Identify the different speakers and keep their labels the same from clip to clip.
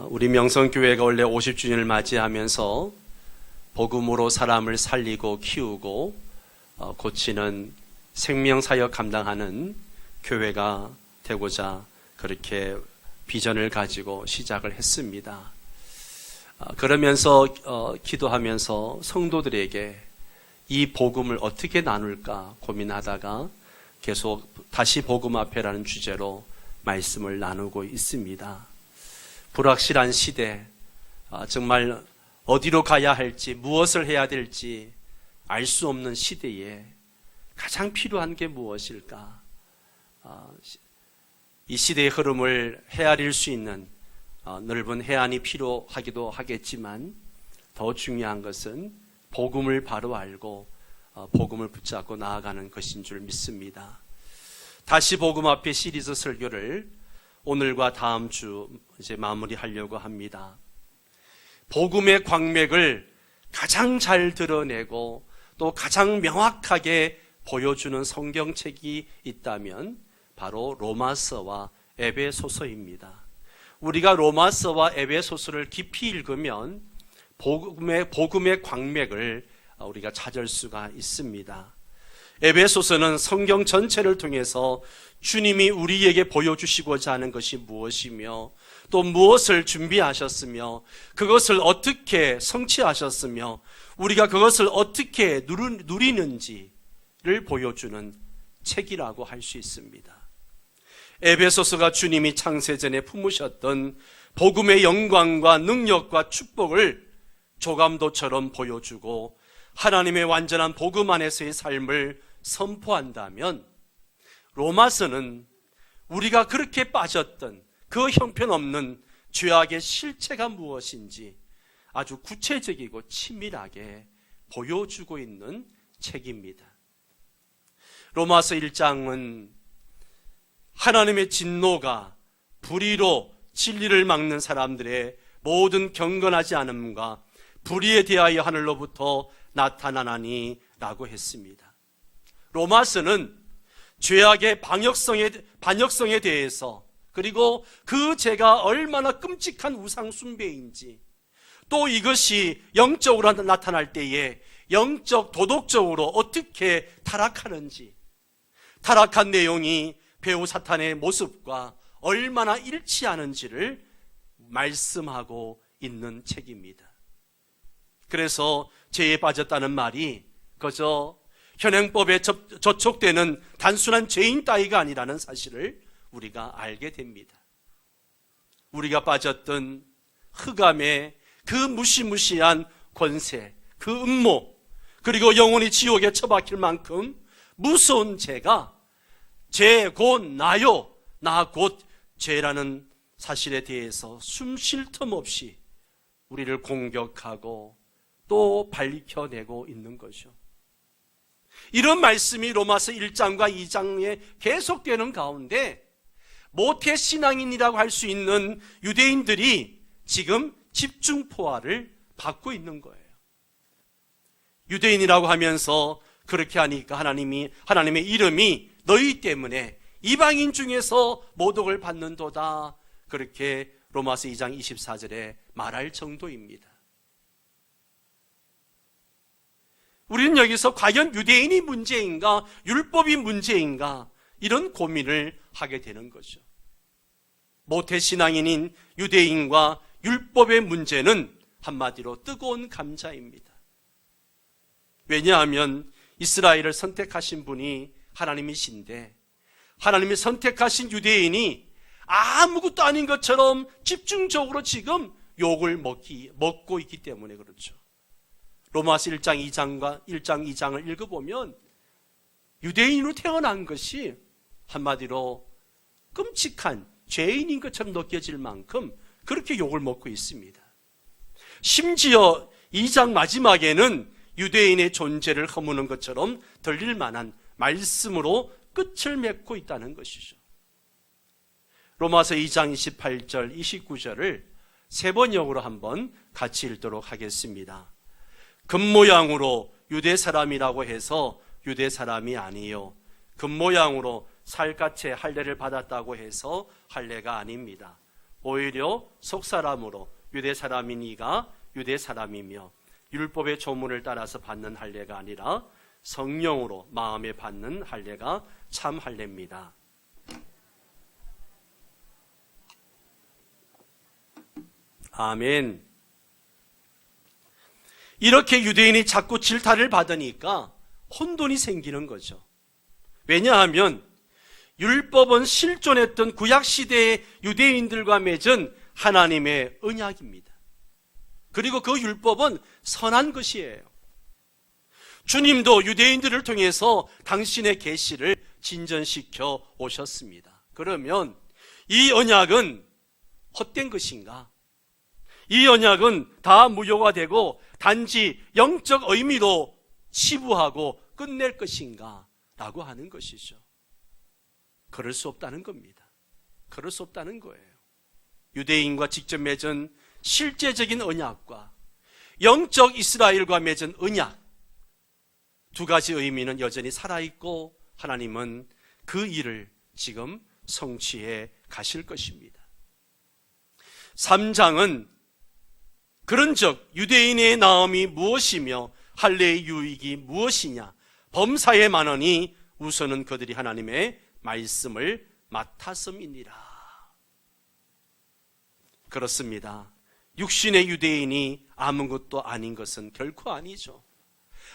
Speaker 1: 우리 명성교회가 원래 50주년을 맞이하면서 복음으로 사람을 살리고 키우고 고치는 생명사역 감당하는 교회가 되고자 그렇게 비전을 가지고 시작을 했습니다. 그러면서 기도하면서 성도들에게 이 복음을 어떻게 나눌까 고민하다가 계속 다시 복음 앞에라는 주제로 말씀을 나누고 있습니다. 불확실한 시대, 정말 어디로 가야 할지, 무엇을 해야 될지 알 수 없는 시대에 가장 필요한 게 무엇일까? 이 시대의 흐름을 헤아릴 수 있는 넓은 해안이 필요하기도 하겠지만 더 중요한 것은 복음을 바로 알고 복음을 붙잡고 나아가는 것인 줄 믿습니다. 다시 복음 앞에 시리즈 설교를 오늘과 다음 주 이제 마무리하려고 합니다. 복음의 광맥을 가장 잘 드러내고 또 가장 명확하게 보여주는 성경책이 있다면 바로 로마서와 에베소서입니다. 우리가 로마서와 에베소서를 깊이 읽으면 복음의 광맥을 우리가 찾을 수가 있습니다. 에베소서는 성경 전체를 통해서 주님이 우리에게 보여주시고자 하는 것이 무엇이며 또 무엇을 준비하셨으며 그것을 어떻게 성취하셨으며 우리가 그것을 어떻게 누리는지를 보여주는 책이라고 할 수 있습니다. 에베소서가 주님이 창세전에 품으셨던 복음의 영광과 능력과 축복을 조감도처럼 보여주고 하나님의 완전한 복음 안에서의 삶을 선포한다면 로마서는 우리가 그렇게 빠졌던 그 형편없는 죄악의 실체가 무엇인지 아주 구체적이고 치밀하게 보여주고 있는 책입니다. 로마서 1장은 하나님의 진노가 불의로 진리를 막는 사람들의 모든 경건하지 않음과 불의에 대하여 하늘로부터 나타나나니 라고 했습니다. 로마서는 죄악의 반역성에 대해서 그리고 그 죄가 얼마나 끔찍한 우상 숭배인지 또 이것이 영적으로 나타날 때에 영적 도덕적으로 어떻게 타락하는지 타락한 내용이 배우 사탄의 모습과 얼마나 일치하는지를 말씀하고 있는 책입니다. 그래서 죄에 빠졌다는 말이 그저 현행법에 저촉되는 단순한 죄인 따위가 아니라는 사실을 우리가 알게 됩니다. 우리가 빠졌던 흑암의 그 무시무시한 권세, 그 음모, 그리고 영원히 지옥에 처박힐 만큼 무서운 죄가 죄 곧 나요, 나 곧 죄라는 사실에 대해서 숨 쉴 틈 없이 우리를 공격하고 또 밝혀내고 있는 거죠. 이런 말씀이 로마서 1장과 2장에 계속되는 가운데 모태신앙인이라고 할 수 있는 유대인들이 지금 집중포화를 받고 있는 거예요. 유대인이라고 하면서 그렇게 하니까 하나님의 이름이 너희 때문에 이방인 중에서 모독을 받는도다, 그렇게 로마서 2장 24절에 말할 정도입니다. 우리는 여기서 과연 유대인이 문제인가 율법이 문제인가 이런 고민을 하게 되는 거죠. 모태신앙인인 유대인과 율법의 문제는 한마디로 뜨거운 감자입니다. 왜냐하면 이스라엘을 선택하신 분이 하나님이신데 하나님이 선택하신 유대인이 아무것도 아닌 것처럼 집중적으로 지금 욕을 먹고 있기 때문에 그렇죠. 로마서 1장 2장을 읽어보면 유대인으로 태어난 것이 한마디로 끔찍한 죄인인 것처럼 느껴질 만큼 그렇게 욕을 먹고 있습니다. 심지어 2장 마지막에는 유대인의 존재를 허무는 것처럼 들릴 만한 말씀으로 끝을 맺고 있다는 것이죠. 로마서 2장 28절, 29절을 세 번역으로 한번 같이 읽도록 하겠습니다. 겉모양으로 유대 사람이라고 해서 유대 사람이 아니요, 겉모양으로 살갗에 할례를 받았다고 해서 할례가 아닙니다. 오히려 속사람으로 유대 사람이니가 유대 사람이며 율법의 조문을 따라서 받는 할례가 아니라 성령으로 마음에 받는 할례가 참 할례입니다. 아멘. 이렇게 유대인이 자꾸 질타를 받으니까 혼돈이 생기는 거죠. 왜냐하면 율법은 실존했던 구약시대의 유대인들과 맺은 하나님의 언약입니다. 그리고 그 율법은 선한 것이에요. 주님도 유대인들을 통해서 당신의 계시를 진전시켜 오셨습니다. 그러면 이 언약은 헛된 것인가? 이 언약은 다 무효가 되고 단지 영적 의미로 치부하고 끝낼 것인가? 라고 하는 것이죠. 그럴 수 없다는 겁니다. 그럴 수 없다는 거예요. 유대인과 직접 맺은 실제적인 언약과 영적 이스라엘과 맺은 언약, 두 가지 의미는 여전히 살아있고 하나님은 그 일을 지금 성취해 가실 것입니다. 3장은 그런즉 유대인의 나음이 무엇이며 할례의 유익이 무엇이냐, 범사에 많으니 우선은 그들이 하나님의 말씀을 맡았음이니라. 그렇습니다. 육신의 유대인이 아무것도 아닌 것은 결코 아니죠.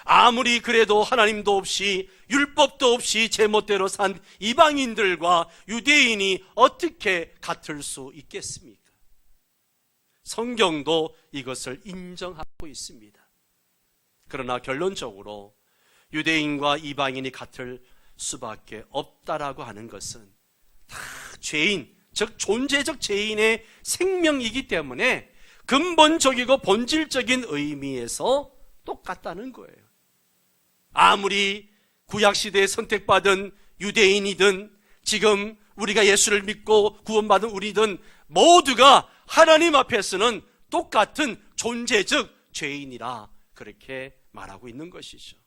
Speaker 1: 아무리 그래도 하나님도 없이 율법도 없이 제멋대로 산 이방인들과 유대인이 어떻게 같을 수 있겠습니까? 성경도 이것을 인정하고 있습니다. 그러나 결론적으로 유대인과 이방인이 같을 수밖에 없다라고 하는 것은 다 죄인, 즉 존재적 죄인의 생명이기 때문에 근본적이고 본질적인 의미에서 똑같다는 거예요. 아무리 구약시대에 선택받은 유대인이든 지금 우리가 예수를 믿고 구원받은 우리든 모두가 하나님 앞에서는 똑같은 존재적 죄인이라 그렇게 말하고 있는 것이죠.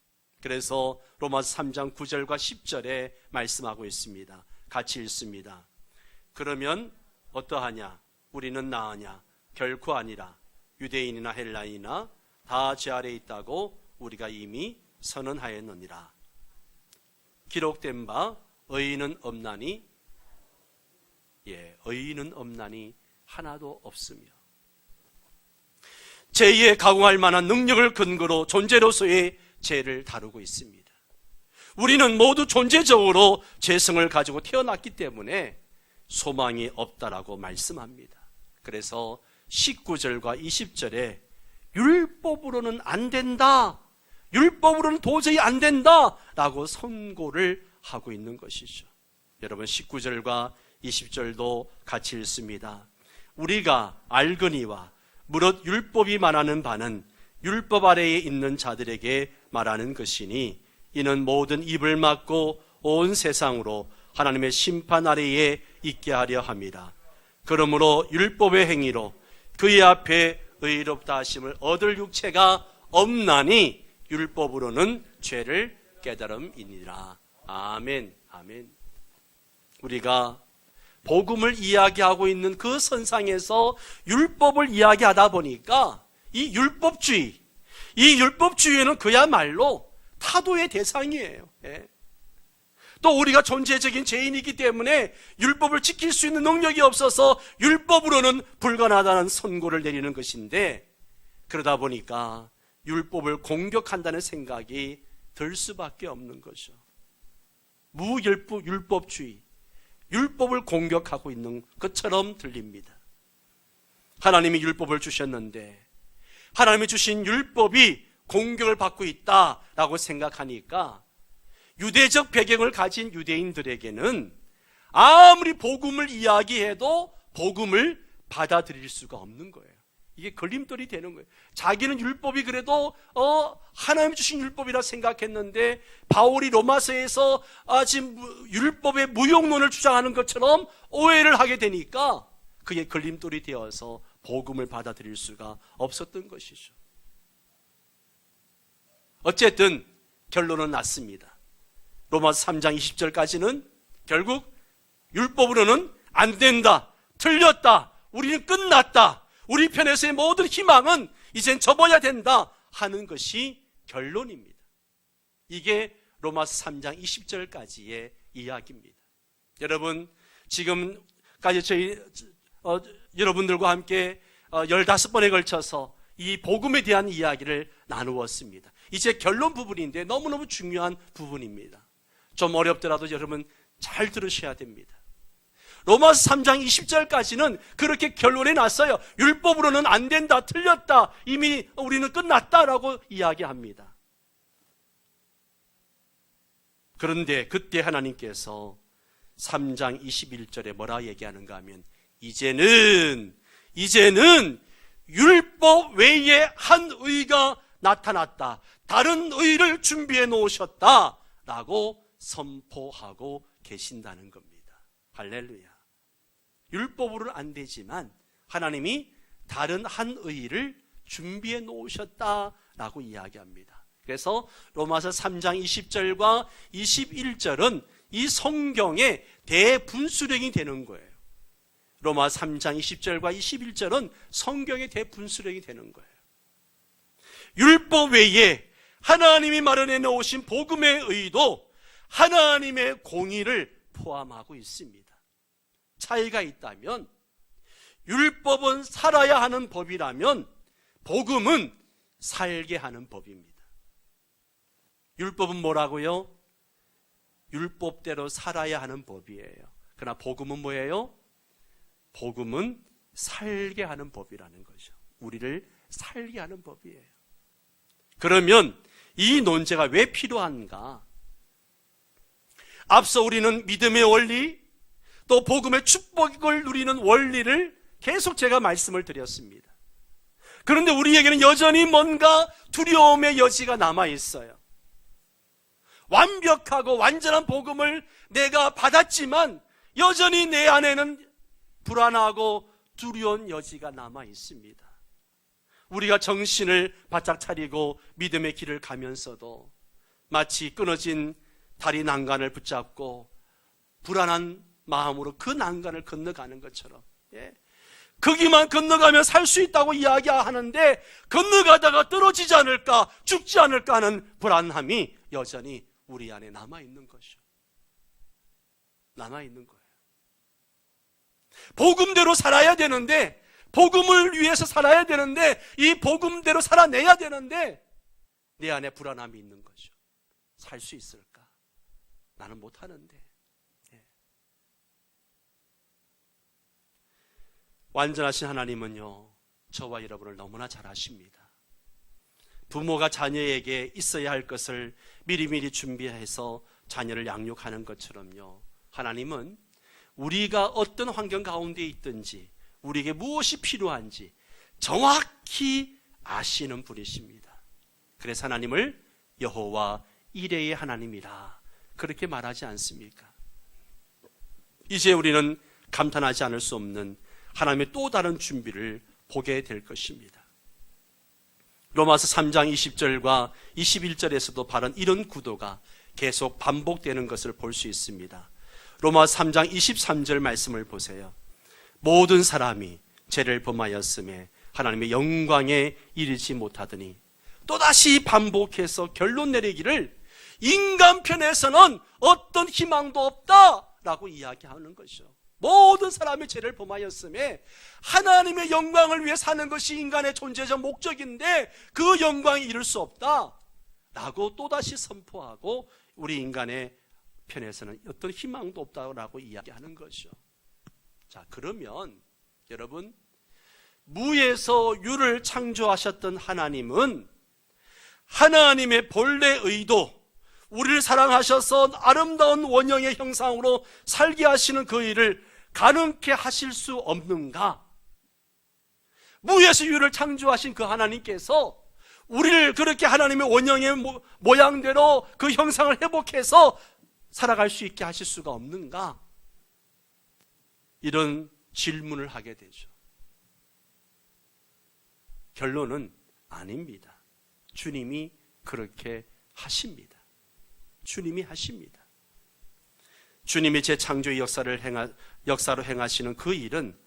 Speaker 1: 그래서 로마서 3장 9절과 10절에 말씀하고 있습니다. 같이 읽습니다. 그러면 어떠하냐? 우리는 나으냐? 결코 아니라. 유대인이나 헬라인이나 다 죄 아래에 있다고 우리가 이미 선언하였느니라. 기록된 바 의인은 없나니, 의인은 없나니 하나도 없으며, 죄에 가공할 만한 능력을 근거로 존재로서의 죄를 다루고 있습니다. 우리는 모두 존재적으로 죄성을 가지고 태어났기 때문에 소망이 없다라고 말씀합니다. 그래서 19절과 20절에 율법으로는 안 된다, 율법으로는 도저히 안 된다 라고 선고를 하고 있는 것이죠. 여러분 19절과 20절도 같이 읽습니다. 우리가 알거니와 무릇 율법이 말하는 바는 율법 아래에 있는 자들에게 말하는 것이니 이는 모든 입을 막고 온 세상으로 하나님의 심판 아래에 있게 하려 함이라. 그러므로 율법의 행위로 그의 앞에 의롭다 하심을 얻을 육체가 없나니 율법으로는 죄를 깨달음이니라. 아멘. 아멘. 우리가 복음을 이야기하고 있는 그 선상에서 율법을 이야기하다 보니까 이 율법주의는 그야말로 타도의 대상이에요. 또 우리가 존재적인 죄인이기 때문에 율법을 지킬 수 있는 능력이 없어서 율법으로는 불가능하다는 선고를 내리는 것인데, 그러다 보니까 율법을 공격한다는 생각이 들 수밖에 없는 거죠. 무율법주의, 율법을 공격하고 있는 것처럼 들립니다. 하나님이 율법을 주셨는데 하나님이 주신 율법이 공격을 받고 있다라고 생각하니까 유대적 배경을 가진 유대인들에게는 아무리 복음을 이야기해도 복음을 받아들일 수가 없는 거예요. 이게 걸림돌이 되는 거예요. 자기는 율법이 그래도 하나님이 주신 율법이라 생각했는데 바울이 로마서에서 지금 율법의 무용론을 주장하는 것처럼 오해를 하게 되니까 그게 걸림돌이 되어서 복음을 받아들일 수가 없었던 것이죠. 어쨌든 결론은 났습니다. 로마서 3장 20절까지는 결국 율법으로는 안 된다, 틀렸다, 우리는 끝났다, 우리 편에서의 모든 희망은 이젠 접어야 된다 하는 것이 결론입니다. 이게 로마서 3장 20절까지의 이야기입니다. 여러분, 지금까지 여러분들과 함께 15번에 걸쳐서 이 복음에 대한 이야기를 나누었습니다. 이제 결론 부분인데 너무너무 중요한 부분입니다. 좀 어렵더라도 여러분 잘 들으셔야 됩니다. 로마서 3장 20절까지는 그렇게 결론이 났어요. 율법으로는 안 된다, 틀렸다, 이미 우리는 끝났다라고 이야기합니다. 그런데 그때 하나님께서 3장 21절에 뭐라 얘기하는가 하면 이제는 율법 외에 한 의가 나타났다, 다른 의를 준비해 놓으셨다 라고 선포하고 계신다는 겁니다. 할렐루야. 율법으로는 안 되지만 하나님이 다른 한 의를 준비해 놓으셨다라고 이야기합니다. 그래서 로마서 3장 20절과 21절은 이 성경의 대분수령이 되는 거예요. 로마 3장 20절과 21절은 성경의 대분수령이 되는 거예요. 율법 외에 하나님이 마련해 놓으신 복음의 의도 하나님의 공의를 포함하고 있습니다. 차이가 있다면 율법은 살아야 하는 법이라면 복음은 살게 하는 법입니다. 율법은 뭐라고요? 율법대로 살아야 하는 법이에요. 그러나 복음은 뭐예요? 복음은 살게 하는 법이라는 거죠. 우리를 살게 하는 법이에요. 그러면 이 논제가 왜 필요한가? 앞서 우리는 믿음의 원리, 또 복음의 축복을 누리는 원리를 계속 제가 말씀을 드렸습니다. 그런데 우리에게는 여전히 뭔가 두려움의 여지가 남아있어요. 완벽하고 완전한 복음을 내가 받았지만 여전히 내 안에는 불안하고 두려운 여지가 남아있습니다. 우리가 정신을 바짝 차리고 믿음의 길을 가면서도 마치 끊어진 다리 난간을 붙잡고 불안한 마음으로 그 난간을 건너가는 것처럼, 거기만 건너가면 살 수 있다고 이야기하는데 건너가다가 떨어지지 않을까, 죽지 않을까 하는 불안함이 여전히 우리 안에 남아있는 것이죠. 남아있는 거예요. 복음대로 살아야 되는데, 복음을 위해서 살아야 되는데, 이 복음대로 살아내야 되는데 내 안에 불안함이 있는 거죠. 살 수 있을까? 나는 못하는데. 완전하신 하나님은요, 저와 여러분을 너무나 잘 아십니다. 부모가 자녀에게 있어야 할 것을 미리미리 준비해서 자녀를 양육하는 것처럼요, 하나님은 우리가 어떤 환경 가운데 있든지 우리에게 무엇이 필요한지 정확히 아시는 분이십니다. 그래서 하나님을 여호와 이레의 하나님이라 그렇게 말하지 않습니까? 이제 우리는 감탄하지 않을 수 없는 하나님의 또 다른 준비를 보게 될 것입니다. 로마서 3장 20절과 21절에서도 바로 이런 구도가 계속 반복되는 것을 볼 수 있습니다. 로마서 3장 23절 말씀을 보세요. 모든 사람이 죄를 범하였음에 하나님의 영광에 이르지 못하더니, 또다시 반복해서 결론 내리기를 인간 편에서는 어떤 희망도 없다라고 이야기하는 것이죠. 모든 사람이 죄를 범하였음에 하나님의 영광을 위해 사는 것이 인간의 존재적 목적인데 그 영광에 이를 수 없다라고 또다시 선포하고 우리 인간의 편에서는 어떤 희망도 없다라고 이야기하는 것이죠. 자, 그러면 여러분, 무에서 유를 창조하셨던 하나님은 하나님의 본래 의도, 우리를 사랑하셔서 아름다운 원형의 형상으로 살게 하시는 그 일을 가능케 하실 수 없는가? 무에서 유를 창조하신 그 하나님께서 우리를 그렇게 하나님의 원형의 모양대로 그 형상을 회복해서 살아갈 수 있게 하실 수가 없는가? 이런 질문을 하게 되죠. 결론은 아닙니다. 주님이 그렇게 하십니다. 주님이 하십니다. 주님이 재창조의 역사로 행하시는 그 일은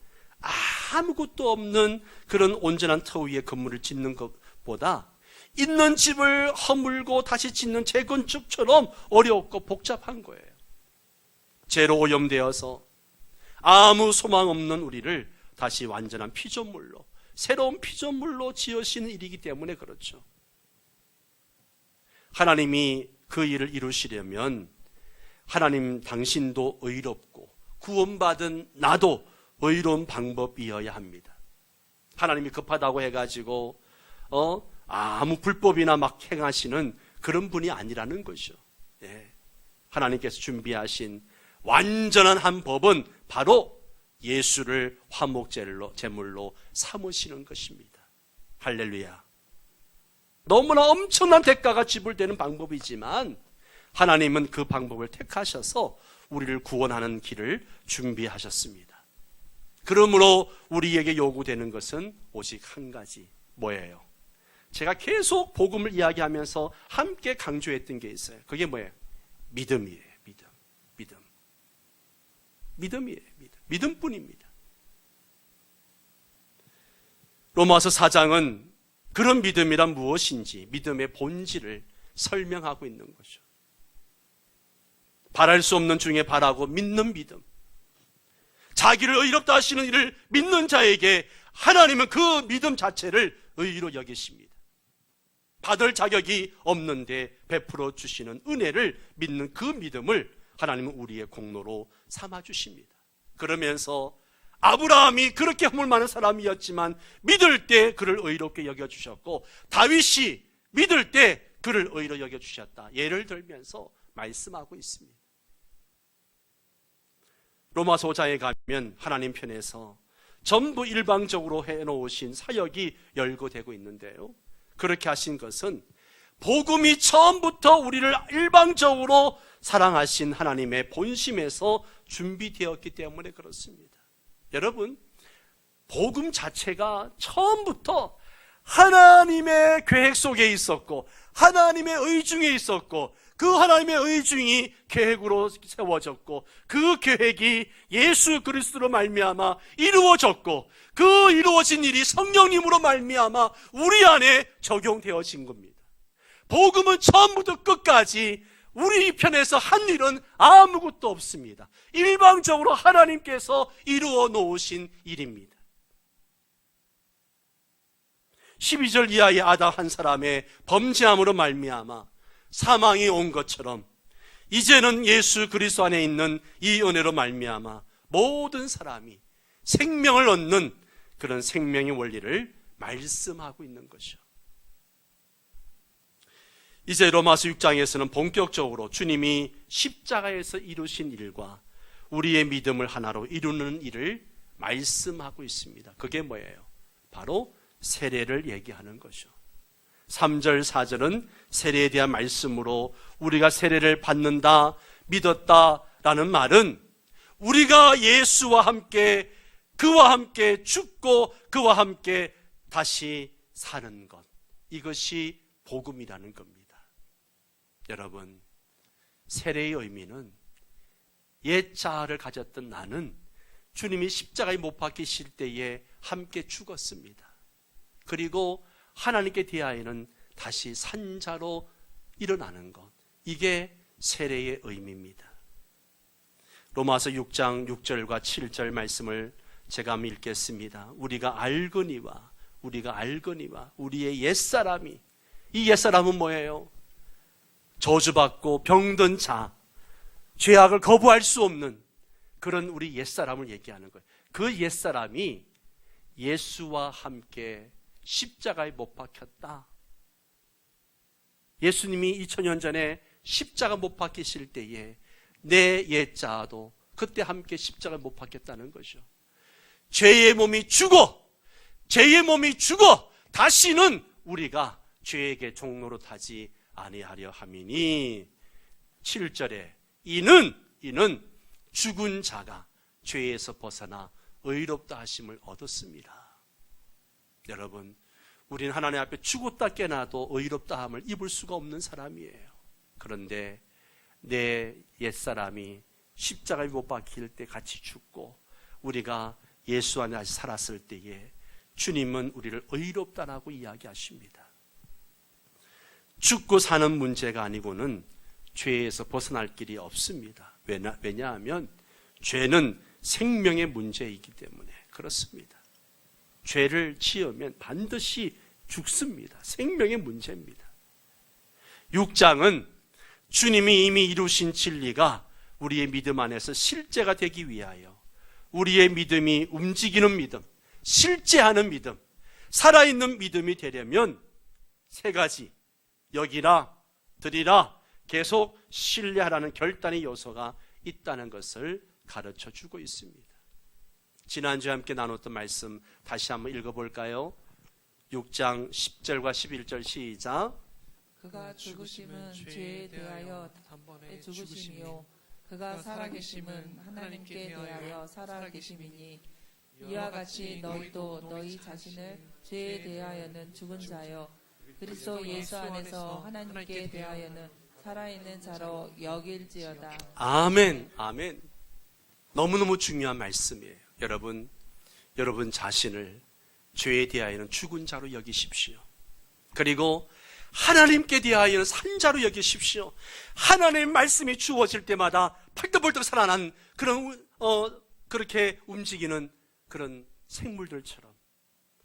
Speaker 1: 아무것도 없는 그런 온전한 터 위에 건물을 짓는 것보다 있는 집을 허물고 다시 짓는 재건축처럼 어렵고 복잡한 거예요. 죄로 오염되어서 아무 소망 없는 우리를 다시 완전한 피조물로, 새로운 피조물로 지으시는 일이기 때문에 그렇죠. 하나님이 그 일을 이루시려면 하나님 당신도 의롭고 구원받은 나도 의로운 방법이어야 합니다. 하나님이 급하다고 해가지고 아무 불법이나 막 행하시는 그런 분이 아니라는 거죠. 예. 하나님께서 준비하신 완전한 한 법은 바로 예수를 화목제물로 삼으시는 것입니다. 할렐루야. 너무나 엄청난 대가가 지불되는 방법이지만 하나님은 그 방법을 택하셔서 우리를 구원하는 길을 준비하셨습니다. 그러므로 우리에게 요구되는 것은 오직 한 가지, 뭐예요? 제가 계속 복음을 이야기하면서 함께 강조했던 게 있어요. 그게 뭐예요? 믿음이에요. 믿음이에요. 믿음뿐입니다. 로마서 4장은 그런 믿음이란 무엇인지, 믿음의 본질을 설명하고 있는 거죠. 바랄 수 없는 중에 바라고 믿는 믿음. 자기를 의롭다 하시는 이를 믿는 자에게 하나님은 그 믿음 자체를 의로 여기십니다. 받을 자격이 없는데 베풀어 주시는 은혜를 믿는 그 믿음을 하나님은 우리의 공로로 삼아 주십니다. 그러면서 아브라함이 그렇게 허물 많은 사람이었지만 믿을 때 그를 의롭게 여겨주셨고, 다윗이 믿을 때 그를 의로 여겨주셨다, 예를 들면서 말씀하고 있습니다. 로마서 5장에 가면 하나님 편에서 전부 일방적으로 해놓으신 사역이 열거되고 있는데요, 그렇게 하신 것은 복음이 처음부터 우리를 일방적으로 사랑하신 하나님의 본심에서 준비되었기 때문에 그렇습니다. 여러분, 복음 자체가 처음부터 하나님의 계획 속에 있었고 하나님의 의중에 있었고, 그 하나님의 의중이 계획으로 세워졌고 그 계획이 예수 그리스도로 말미암아 이루어졌고, 그 이루어진 일이 성령님으로 말미암아 우리 안에 적용되어진 겁니다. 복음은 처음부터 끝까지 우리 편에서 한 일은 아무것도 없습니다. 일방적으로 하나님께서 이루어 놓으신 일입니다. 12절 이하의 아담 한 사람의 범죄함으로 말미암아 사망이 온 것처럼 이제는 예수 그리스도 안에 있는 이 은혜로 말미암아 모든 사람이 생명을 얻는 그런 생명의 원리를 말씀하고 있는 것이죠. 이제 로마서 6장에서는 본격적으로 주님이 십자가에서 이루신 일과 우리의 믿음을 하나로 이루는 일을 말씀하고 있습니다. 그게 뭐예요? 바로 세례를 얘기하는 거죠. 3절 4절은 세례에 대한 말씀으로 우리가 세례를 받는다, 믿었다라는 말은 우리가 예수와 함께, 그와 함께 죽고 그와 함께 다시 사는 것, 이것이 복음이라는 겁니다. 여러분, 세례의 의미는 옛 자아를 가졌던 나는 주님이 십자가에 못 박히실 때에 함께 죽었습니다. 그리고 하나님께 대하여는 다시 산자로 일어나는 것, 이게 세례의 의미입니다. 로마서 6장 6절과 7절 말씀을 제가 한번 읽겠습니다. 우리가 알거니와 우리의 옛사람이, 이 옛사람은 뭐예요? 저주받고 병든 자, 죄악을 거부할 수 없는 그런 우리 옛사람을 얘기하는 거예요. 그 옛사람이 예수와 함께 십자가에 못 박혔다. 예수님이 2000년 전에 십자가 못 박히실 때에 내 옛자도 그때 함께 십자가에 못 박혔다는 거죠. 죄의 몸이 죽어 다시는 우리가 죄에게 종로로 타지 아니하려 함이니, 7절에 이는 죽은 자가 죄에서 벗어나 의롭다 하심을 얻었습니다. 여러분, 우리는 하나님 앞에 죽었다 깨나도 의롭다 함을 입을 수가 없는 사람이에요. 그런데 내 옛사람이 십자가에 못 박힐 때 같이 죽고 우리가 예수 안에 다시 살았을 때에 주님은 우리를 의롭다라고 이야기하십니다. 죽고 사는 문제가 아니고는 죄에서 벗어날 길이 없습니다. 왜냐하면 죄는 생명의 문제이기 때문에 그렇습니다. 죄를 지으면 반드시 죽습니다. 생명의 문제입니다. 6장은 주님이 이미 이루신 진리가 우리의 믿음 안에서 실제가 되기 위하여 우리의 믿음이 움직이는 믿음, 실제하는 믿음, 살아있는 믿음이 되려면 세 가지, 여기라, 드리라, 계속 신뢰하라는 결단의 요소가 있다는 것을 가르쳐 주고 있습니다. 지난주에 함께 나눴던 말씀 다시 한번 읽어볼까요? 6장 10절과 11절 시작.
Speaker 2: 그가 죽으심은 죄에 대하여 단번에 죽으심이요 그가 살아계심은 하나님께 대하여 살아계심이니 이와 같이 너희도 너희 자신을 죄에 대하여는 죽은 자요 그리스도 예수 안에서 하나님께 대하여는 살아있는 자로 여길지어다.
Speaker 1: 아멘, 아멘. 너무너무 중요한 말씀이에요. 여러분 자신을 죄에 대하여는 죽은 자로 여기십시오. 그리고 하나님께 대하여는 산 자로 여기십시오. 하나님의 말씀이 주어질 때마다 펄떡펄떡 살아난 그렇게 움직이는 그런 생물들처럼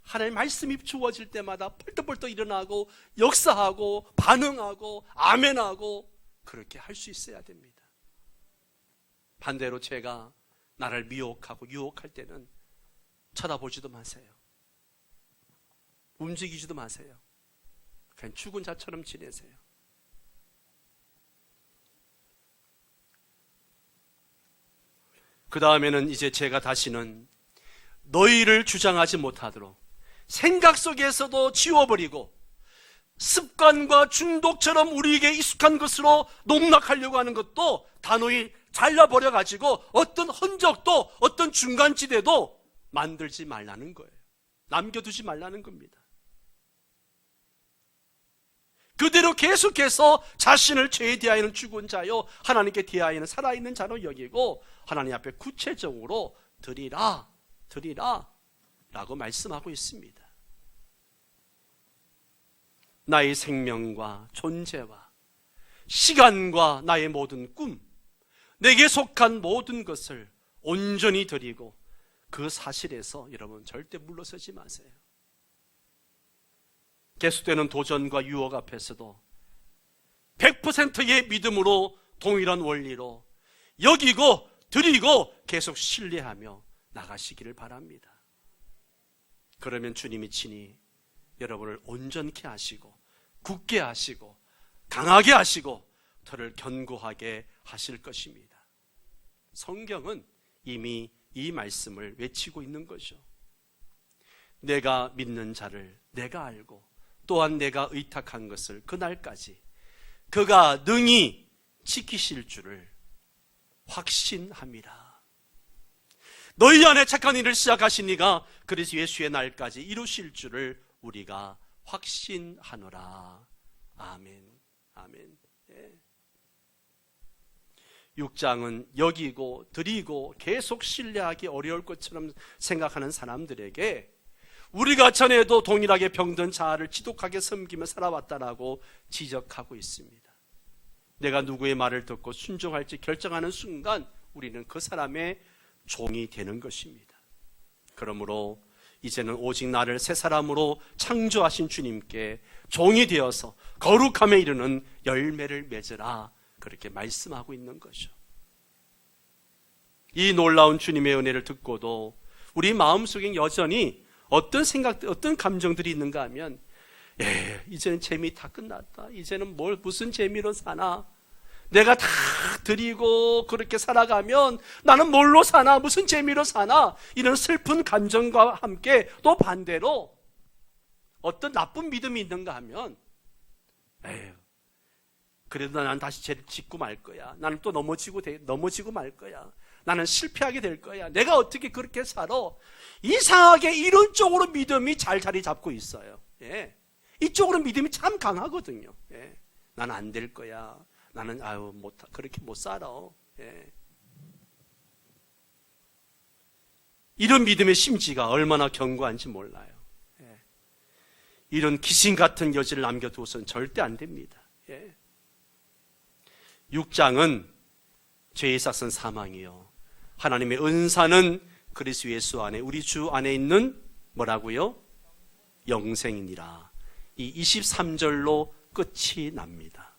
Speaker 1: 하나님의 말씀이 주어질 때마다 펄떡펄떡 일어나고 역사하고 반응하고 아멘하고 그렇게 할 수 있어야 됩니다. 반대로 제가 나를 미혹하고 유혹할 때는 쳐다보지도 마세요. 움직이지도 마세요. 그냥 죽은 자처럼 지내세요. 그 다음에는 이제 제가 다시는 너희를 주장하지 못하도록 생각 속에서도 지워버리고 습관과 중독처럼 우리에게 익숙한 것으로 농락하려고 하는 것도 단호히 잘라버려가지고 어떤 흔적도 어떤 중간지대도 만들지 말라는 거예요. 남겨두지 말라는 겁니다. 그대로 계속해서 자신을 죄에 대하여는 죽은 자요 하나님께 대하여는 살아있는 자로 여기고 하나님 앞에 구체적으로 드리라 라고 말씀하고 있습니다. 나의 생명과 존재와 시간과 나의 모든 꿈, 내게 속한 모든 것을 온전히 드리고 그 사실에서 여러분 절대 물러서지 마세요. 계속되는 도전과 유혹 앞에서도 100%의 믿음으로 동일한 원리로 여기고 드리고 계속 신뢰하며 나가시기를 바랍니다. 그러면 주님이 친히 여러분을 온전케 하시고 굳게 하시고 강하게 하시고 저를 견고하게 하실 것입니다. 성경은 이미 이 말씀을 외치고 있는 거죠. 내가 믿는 자를 내가 알고 또한 내가 의탁한 것을 그날까지 그가 능히 지키실 줄을 확신합니다. 너희 안에 착한 일을 시작하신 이가 그리스도 예수의 날까지 이루실 줄을 우리가 확신하노라. 아멘. 아멘. 예. 6장은 여기고 드리고 계속 신뢰하기 어려울 것처럼 생각하는 사람들에게 우리가 전에도 동일하게 병든 자아를 지독하게 섬기며 살아왔다라고 지적하고 있습니다. 내가 누구의 말을 듣고 순종할지 결정하는 순간 우리는 그 사람의 종이 되는 것입니다. 그러므로 이제는 오직 나를 새 사람으로 창조하신 주님께 종이 되어서 거룩함에 이르는 열매를 맺으라 그렇게 말씀하고 있는 거죠. 이 놀라운 주님의 은혜를 듣고도 우리 마음속에 여전히 어떤 생각들, 어떤 감정들이 있는가 하면 이제는 재미 다 끝났다. 이제는 무슨 재미로 사나? 내가 다 드리고 그렇게 살아가면 나는 뭘로 사나? 무슨 재미로 사나? 이런 슬픈 감정과 함께 또 반대로 어떤 나쁜 믿음이 있는가 하면 그래도 난 다시 죄를 짓고 말 거야. 나는 또 넘어지고 말 거야. 나는 실패하게 될 거야. 내가 어떻게 그렇게 살아? 이상하게 이런 쪽으로 믿음이 잘 자리 잡고 있어요. 예. 이쪽으로 믿음이 참 강하거든요. 예. 나는 안 될 거야. 나는 그렇게 못 살아. 예. 이런 믿음의 심지가 얼마나 견고한지 몰라요. 이런 귀신 같은 여지를 남겨두어서는 절대 안 됩니다. 6장은 죄의 싹은 사망이요, 하나님의 은사는 그리스도 예수 안에, 우리 주 안에 있는 뭐라고요? 영생이니라. 이 23절로 끝이 납니다.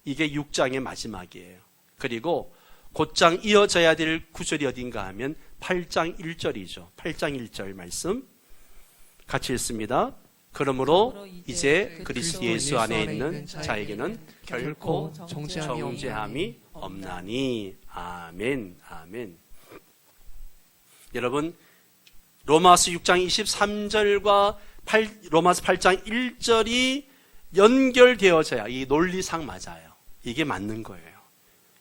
Speaker 1: 이게 6장의 마지막이에요. 그리고 곧장 이어져야 될 구절이 어딘가 하면 8장 1절이죠. 8장 1절 말씀 같이 읽습니다. 그러므로 이제 그리스도 예수 안에 있는 자에게는 결코 정죄함이 없나니. 아멘. 아멘. 여러분, 로마서 6장 23절과 로마서 8장 1절이 연결되어져야 이 논리상 맞아요. 이게 맞는 거예요.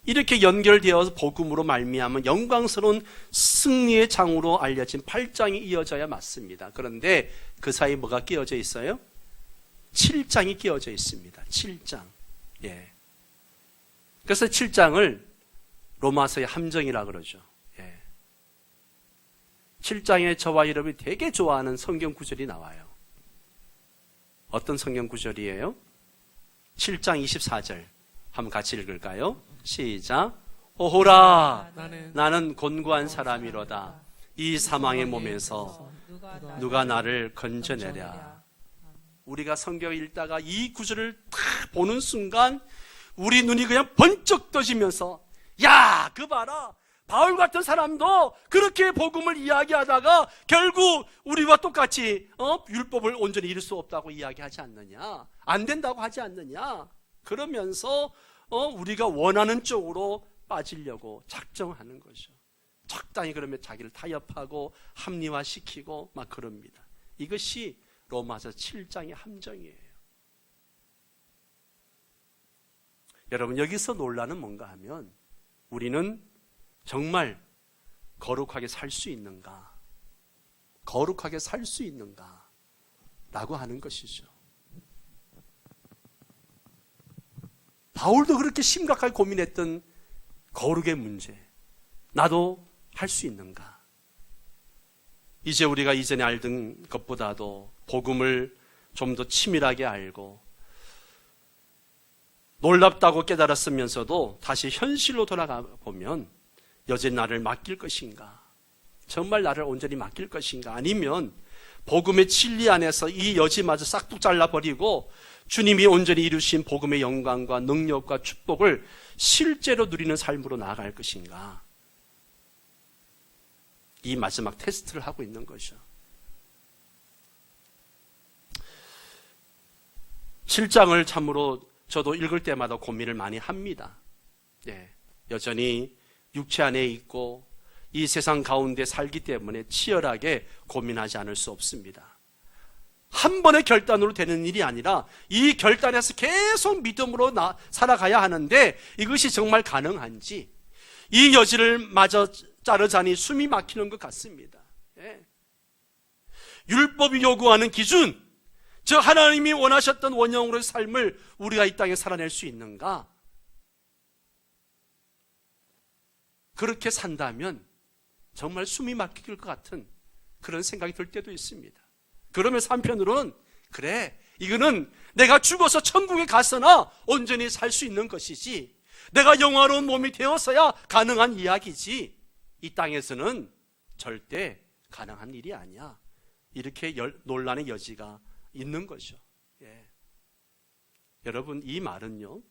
Speaker 1: 이렇게 연결되어서 복음으로 말미암은 영광스러운 승리의 장으로 알려진 8장이 이어져야 맞습니다. 그런데 그 사이 뭐가 끼어져 있어요? 7장이 끼어져 있습니다. 7장. 그래서 7장을 로마서의 함정이라 그러죠. 7장에 저와 여러분이 되게 좋아하는 성경 구절이 나와요. 어떤 성경 구절이에요? 7장 24절. 한번 같이 읽을까요? 시작. 오호라, 나는 곤고한 사람이로다. 이 사망의 몸에서 누가 나를 건져내랴. 우리가 성경을 읽다가 이 구절을 딱 보는 순간 우리 눈이 그냥 번쩍 떠지면서, 야, 그 봐라, 바울 같은 사람도 그렇게 복음을 이야기하다가 결국 우리와 똑같이 율법을 온전히 이룰 수 없다고 이야기하지 않느냐, 안 된다고 하지 않느냐. 그러면서 우리가 원하는 쪽으로 빠지려고 작정하는 거죠. 적당히 그러면 자기를 타협하고 합리화시키고 막 그럽니다. 이것이 로마서 7장의 함정이에요. 여러분, 여기서 논란은 뭔가 하면 우리는 정말 거룩하게 살 수 있는가, 거룩하게 살 수 있는가 라고 하는 것이죠. 바울도 그렇게 심각하게 고민했던 거룩의 문제, 나도 할 수 있는가? 이제 우리가 이전에 알던 것보다도 복음을 좀 더 치밀하게 알고 놀랍다고 깨달았으면서도 다시 현실로 돌아가 보면 여전히 나를 맡길 것인가? 정말 나를 온전히 맡길 것인가? 아니면 복음의 진리 안에서 이 여지마저 싹둑 잘라버리고 주님이 온전히 이루신 복음의 영광과 능력과 축복을 실제로 누리는 삶으로 나아갈 것인가? 이 마지막 테스트를 하고 있는 거죠. 7장을 참으로 저도 읽을 때마다 고민을 많이 합니다. 여전히 육체 안에 있고 이 세상 가운데 살기 때문에 치열하게 고민하지 않을 수 없습니다. 한 번의 결단으로 되는 일이 아니라 이 결단에서 계속 믿음으로 살아가야 하는데 이것이 정말 가능한지, 이 여지를 마저 자르자니 숨이 막히는 것 같습니다. 율법이 요구하는 기준, 저 하나님이 원하셨던 원형으로의 삶을 우리가 이 땅에 살아낼 수 있는가? 그렇게 산다면 정말 숨이 막힐 것 같은 그런 생각이 들 때도 있습니다. 그러면서 한편으로는 그래, 이거는 내가 죽어서 천국에 가서나 온전히 살 수 있는 것이지, 내가 영화로운 몸이 되어서야 가능한 이야기지, 이 땅에서는 절대 가능한 일이 아니야. 이렇게 논란의 여지가 있는 거죠. 여러분, 이 말은요,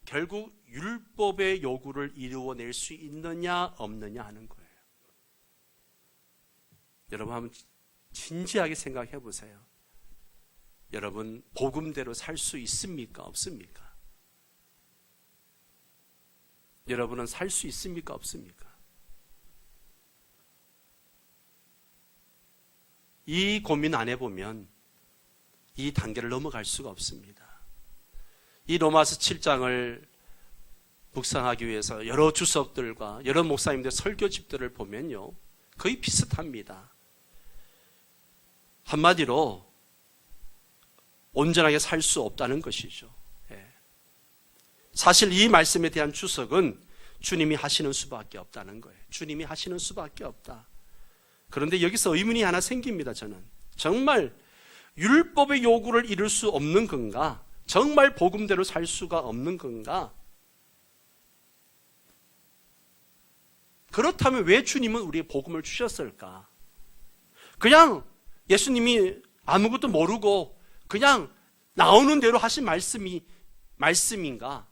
Speaker 1: 결국 율법의 요구를 이루어낼 수 있느냐 없느냐 하는 거예요. 여러분, 한번 진지하게 생각해 보세요. 여러분, 복음대로 살 수 있습니까 없습니까? 여러분은 살 수 있습니까 없습니까? 이 고민 안 해보면 이 단계를 넘어갈 수가 없습니다. 이 로마서 7장을 묵상하기 위해서 여러 주석들과 여러 목사님들 설교집들을 보면요, 거의 비슷합니다. 한마디로 온전하게 살 수 없다는 것이죠. 사실 이 말씀에 대한 주석은 주님이 하시는 수밖에 없다는 거예요. 주님이 하시는 수밖에 없다. 그런데 여기서 의문이 하나 생깁니다. 저는 정말 율법의 요구를 이룰 수 없는 건가? 정말 복음대로 살 수가 없는 건가? 그렇다면 왜 주님은 우리의 복음을 주셨을까? 그냥 예수님이 아무것도 모르고 그냥 나오는 대로 하신 말씀인가?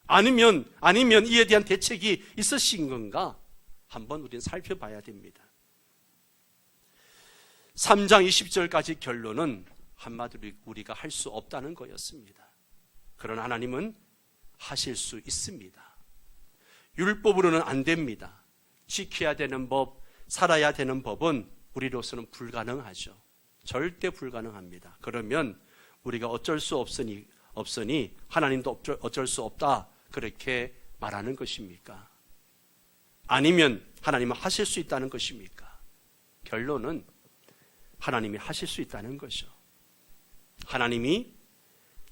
Speaker 1: 아니면 이에 대한 대책이 있으신 건가? 한번 우리는 살펴봐야 됩니다. 3장 20절까지 결론은 한마디로 우리가 할 수 없다는 거였습니다. 그러나 하나님은 하실 수 있습니다. 율법으로는 안 됩니다. 지켜야 되는 법, 살아야 되는 법은 우리로서는 불가능하죠. 절대 불가능합니다. 그러면 우리가 어쩔 수 없으니 하나님도 어쩔 수 없다 그렇게 말하는 것입니까? 아니면 하나님은 하실 수 있다는 것입니까? 결론은 하나님이 하실 수 있다는 거죠. 하나님이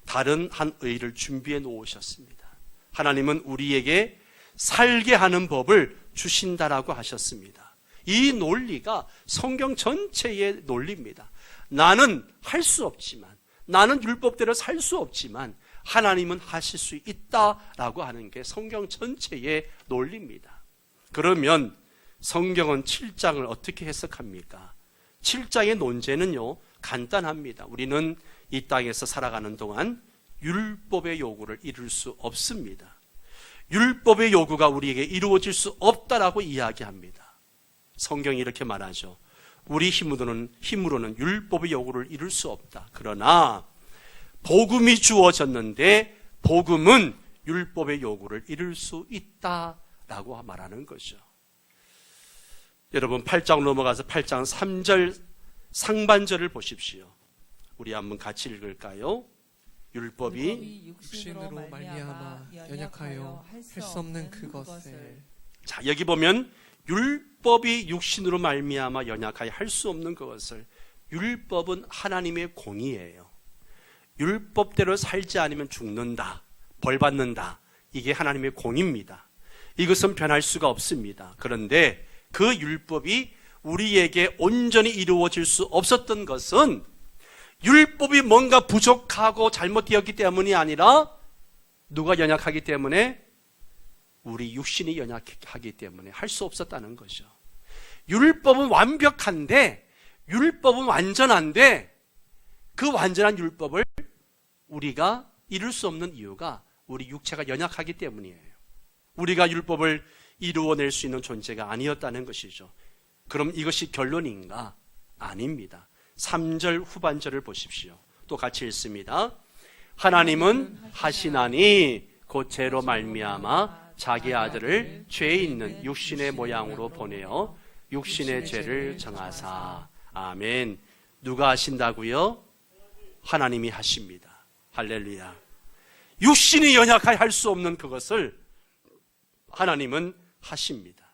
Speaker 1: 다른 한 의를 준비해 놓으셨습니다. 하나님은 우리에게 살게 하는 법을 주신다라고 하셨습니다. 이 논리가 성경 전체의 논리입니다. 나는 할 수 없지만, 나는 율법대로 살 수 없지만 하나님은 하실 수 있다라고 하는 게 성경 전체의 논리입니다. 그러면 성경은 7장을 어떻게 해석합니까? 7장의 논제는요, 간단합니다. 우리는 이 땅에서 살아가는 동안 율법의 요구를 이룰 수 없습니다. 율법의 요구가 우리에게 이루어질 수 없다라고 이야기합니다. 성경이 이렇게 말하죠. 우리 힘으로는 율법의 요구를 이룰 수 없다. 그러나 복음이 주어졌는데 복음은 율법의 요구를 이룰 수 있다라고 말하는 거죠. 여러분 8장 넘어가서 8장 3절 상반절을 보십시오. 우리 한번 같이 읽을까요? 율법이
Speaker 3: 육신으로 말미암아 연약하여 할 수 없는 그것을.
Speaker 1: 자, 여기 보면 율법이 육신으로 말미암아 연약하여 할 수 없는 그것을. 율법은 하나님의 공의예요. 율법대로 살지 않으면 죽는다, 벌 받는다. 이게 하나님의 공의입니다. 이것은 변할 수가 없습니다. 그런데 그 율법이 우리에게 온전히 이루어질 수 없었던 것은 율법이 뭔가 부족하고 잘못되었기 때문이 아니라 누가 연약하기 때문에? 우리 육신이 연약하기 때문에 할 수 없었다는 거죠. 율법은 완벽한데, 율법은 완전한데 그 완전한 율법을 우리가 이룰 수 없는 이유가 우리 육체가 연약하기 때문이에요. 우리가 율법을 이루어낼 수 있는 존재가 아니었다는 것이죠. 그럼 이것이 결론인가? 아닙니다. 3절 후반절을 보십시오. 또 같이 읽습니다. 하나님은 하시나니 곧 죄로 말미암아 자기 아들을 죄 있는 육신의 모양으로 보내어 육신의 죄를 정하사. 아멘. 누가 하신다고요? 하나님이 하십니다. 할렐루야. 육신이 연약하여 할 수 없는 그것을 하나님은 하십니다.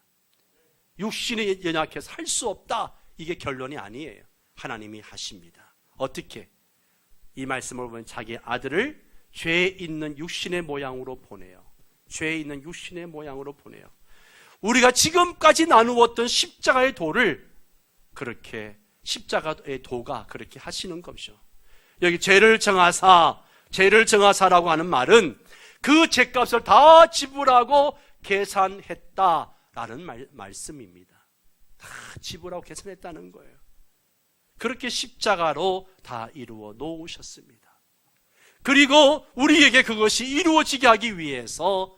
Speaker 1: 육신이 연약해서 할 수 없다. 이게 결론이 아니에요. 하나님이 하십니다. 어떻게? 이 말씀을 보면 자기 아들을 죄 있는 육신의 모양으로 보내요. 죄 있는 육신의 모양으로 보내요. 우리가 지금까지 나누었던 십자가의 도를 그렇게, 십자가의 도가 그렇게 하시는 것이죠. 여기 죄를 정하사라고 하는 말은 그 죄값을 다 지불하고 계산했다라는 말씀입니다. 다 지불하고 계산했다는 거예요. 그렇게 십자가로 다 이루어 놓으셨습니다. 그리고 우리에게 그것이 이루어지게 하기 위해서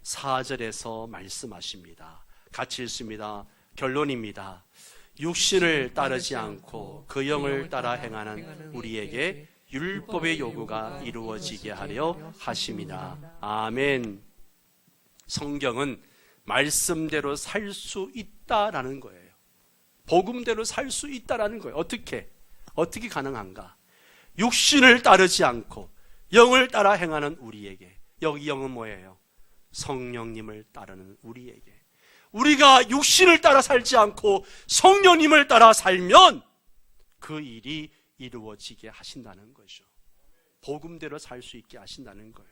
Speaker 1: 4절에서 말씀하십니다. 같이 읽습니다. 결론입니다. 육신을 따르지 않고 그 영을 따라 행하는 우리에게 율법의 요구가 이루어지게 하려 하심이다. 아멘. 성경은 말씀대로 살 수 있다라는 거예요. 복음대로 살 수 있다라는 거예요. 어떻게 가능한가? 육신을 따르지 않고 영을 따라 행하는 우리에게. 여기 영은 뭐예요? 성령님을 따르는 우리에게. 우리가 육신을 따라 살지 않고 성령님을 따라 살면 그 일이 이루어지게 하신다는 거죠. 복음대로 살 수 있게 하신다는 거예요.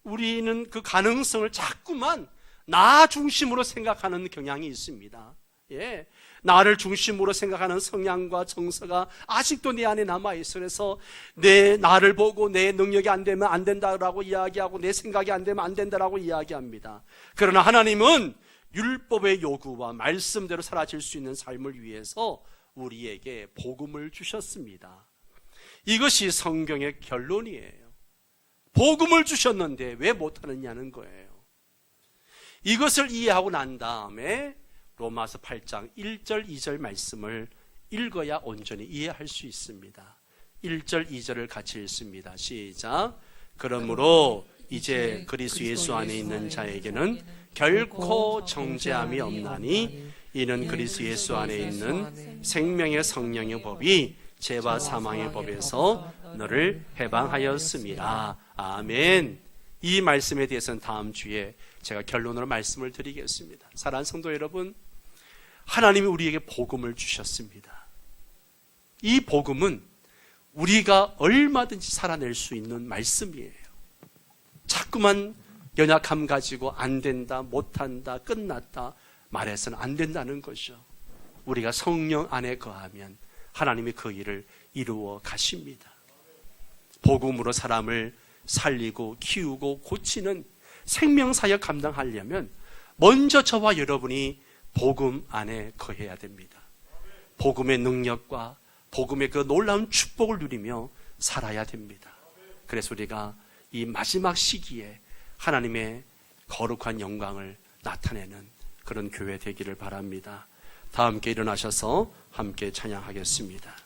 Speaker 1: 우리는 그 가능성을 자꾸만 나 중심으로 생각하는 경향이 있습니다. 예, 나를 중심으로 생각하는 성향과 정서가 아직도 내 안에 남아있어. 그래서 내 나를 보고 내 능력이 안 되면 안 된다라고 이야기하고 내 생각이 안 되면 안 된다라고 이야기합니다. 그러나 하나님은 율법의 요구와 말씀대로 살아질 수 있는 삶을 위해서 우리에게 복음을 주셨습니다. 이것이 성경의 결론이에요. 복음을 주셨는데 왜 못하느냐는 거예요. 이것을 이해하고 난 다음에 로마서 8장 1절 2절 말씀을 읽어야 온전히 이해할 수 있습니다. 1절 2절을 같이 읽습니다. 시작. 그러므로 이제 그리스도 예수 안에 있는 자에게는 결코 정죄함이 없나니 이는 그리스도 예수 안에 있는 생명의 성령의 법이 죄와 사망의 법에서 너를 해방하였습니다. 아멘. 이 말씀에 대해서는 다음 주에 제가 결론으로 말씀을 드리겠습니다. 사랑하는 성도 여러분, 하나님이 우리에게 복음을 주셨습니다. 이 복음은 우리가 얼마든지 살아낼 수 있는 말씀이에요. 자꾸만 연약함 가지고 안 된다, 못한다, 끝났다 말해서는 안 된다는 거죠. 우리가 성령 안에 거하면 하나님이 그 일을 이루어 가십니다. 복음으로 사람을 살리고 키우고 고치는 생명사역 감당하려면 먼저 저와 여러분이 복음 안에 거해야 됩니다. 복음의 능력과 복음의 그 놀라운 축복을 누리며 살아야 됩니다. 그래서 우리가 이 마지막 시기에 하나님의 거룩한 영광을 나타내는 그런 교회 되기를 바랍니다. 다 함께 일어나셔서 함께 찬양하겠습니다.